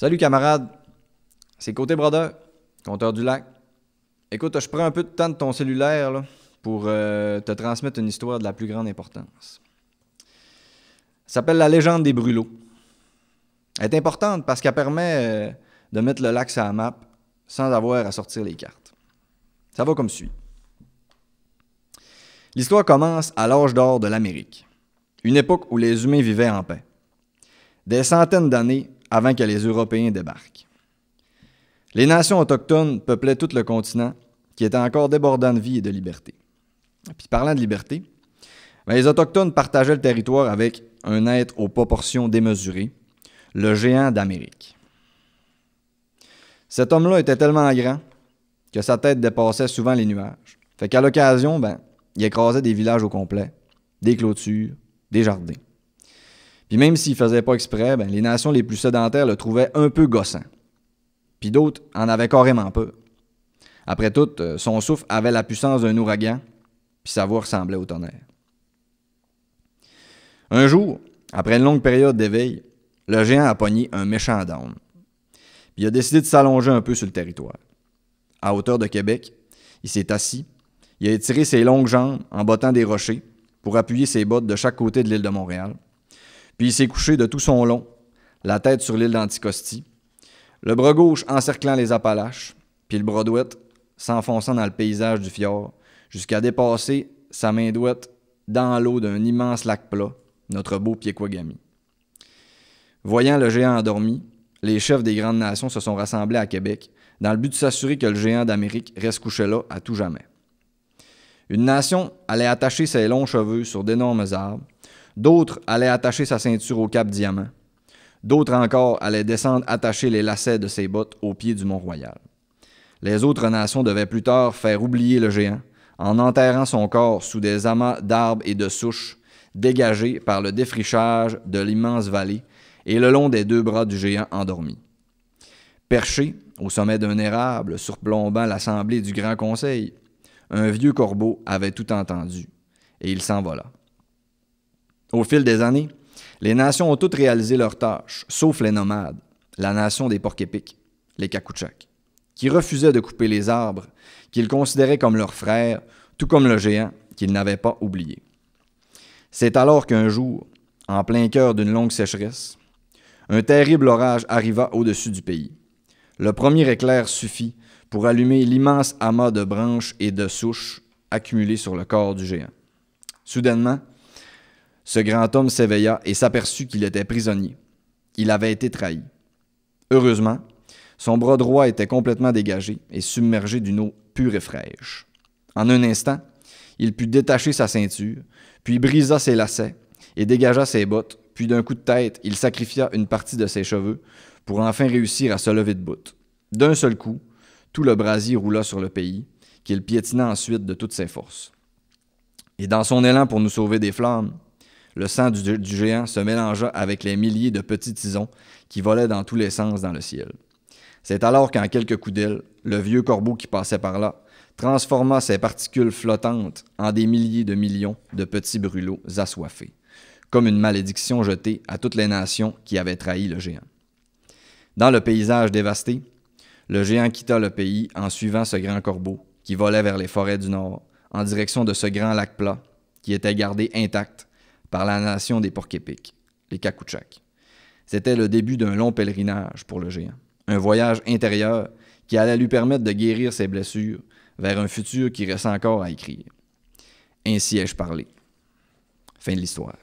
Salut camarade, c'est Côté Brodeur, compteur du lac. Écoute, je prends un peu de temps de ton cellulaire là, pour te transmettre une histoire de la plus grande importance. Ça s'appelle la légende des brûlots. Elle est importante parce qu'elle permet de mettre le lac sur la map sans avoir à sortir les cartes. Ça va comme suit. L'histoire commence à l'âge d'or de l'Amérique, une époque où les humains vivaient en paix, des centaines d'années avant que les Européens débarquent. Les nations autochtones peuplaient tout le continent qui était encore débordant de vie et de liberté. Puis parlant de liberté, les Autochtones partageaient le territoire avec un être aux proportions démesurées, le géant d'Amérique. Cet homme-là était tellement grand que sa tête dépassait souvent les nuages. Fait qu'à l'occasion, il écrasait des villages au complet, des clôtures, des jardins. Puis même s'il ne faisait pas exprès, les nations les plus sédentaires le trouvaient un peu gossant. Puis d'autres en avaient carrément peur. Après tout, son souffle avait la puissance d'un ouragan, puis sa voix ressemblait au tonnerre. Un jour, après une longue période d'éveil, le géant a pogné un méchant down. Puis il a décidé de s'allonger un peu sur le territoire. À hauteur de Québec, il s'est assis, il a étiré ses longues jambes en bottant des rochers pour appuyer ses bottes de chaque côté de l'île de Montréal. Puis il s'est couché de tout son long, la tête sur l'île d'Anticosti, le bras gauche encerclant les Appalaches, puis le bras droit s'enfonçant dans le paysage du fjord, jusqu'à dépasser sa main droite dans l'eau d'un immense lac plat, notre beau Piekouagami. Voyant le géant endormi, les chefs des grandes nations se sont rassemblés à Québec dans le but de s'assurer que le géant d'Amérique reste couché là à tout jamais. Une nation allait attacher ses longs cheveux sur d'énormes arbres, d'autres allaient attacher sa ceinture au cap Diamant, d'autres encore allaient descendre attacher les lacets de ses bottes au pied du Mont-Royal. Les autres nations devaient plus tard faire oublier le géant en enterrant son corps sous des amas d'arbres et de souches dégagés par le défrichage de l'immense vallée et le long des deux bras du géant endormi. Perché au sommet d'un érable surplombant l'assemblée du Grand Conseil, un vieux corbeau avait tout entendu et il s'envola. Au fil des années, les nations ont toutes réalisé leurs tâches, sauf les nomades, la nation des Porc-Épics, les Kakouchaks, qui refusaient de couper les arbres qu'ils considéraient comme leurs frères, tout comme le géant qu'ils n'avaient pas oublié. C'est alors qu'un jour, en plein cœur d'une longue sécheresse, un terrible orage arriva au-dessus du pays. Le premier éclair suffit pour allumer l'immense amas de branches et de souches accumulées sur le corps du géant. Soudainement, ce grand homme s'éveilla et s'aperçut qu'il était prisonnier. Il avait été trahi. Heureusement, son bras droit était complètement dégagé et submergé d'une eau pure et fraîche. En un instant, il put détacher sa ceinture, puis brisa ses lacets et dégagea ses bottes, puis d'un coup de tête, il sacrifia une partie de ses cheveux pour enfin réussir à se lever debout. D'un seul coup, tout le brasier roula sur le pays, qu'il piétina ensuite de toutes ses forces. Et dans son élan pour nous sauver des flammes, le sang du géant se mélangea avec les milliers de petits tisons qui volaient dans tous les sens dans le ciel. C'est alors qu'en quelques coups d'aile, le vieux corbeau qui passait par là transforma ces particules flottantes en des milliers de millions de petits brûlots assoiffés, comme une malédiction jetée à toutes les nations qui avaient trahi le géant. Dans le paysage dévasté, le géant quitta le pays en suivant ce grand corbeau qui volait vers les forêts du nord, en direction de ce grand lac plat qui était gardé intact par la nation des Porc-Épics, les Kakouchaks. C'était le début d'un long pèlerinage pour le géant, un voyage intérieur qui allait lui permettre de guérir ses blessures vers un futur qui reste encore à écrire. Ainsi ai-je parlé. Fin de l'histoire.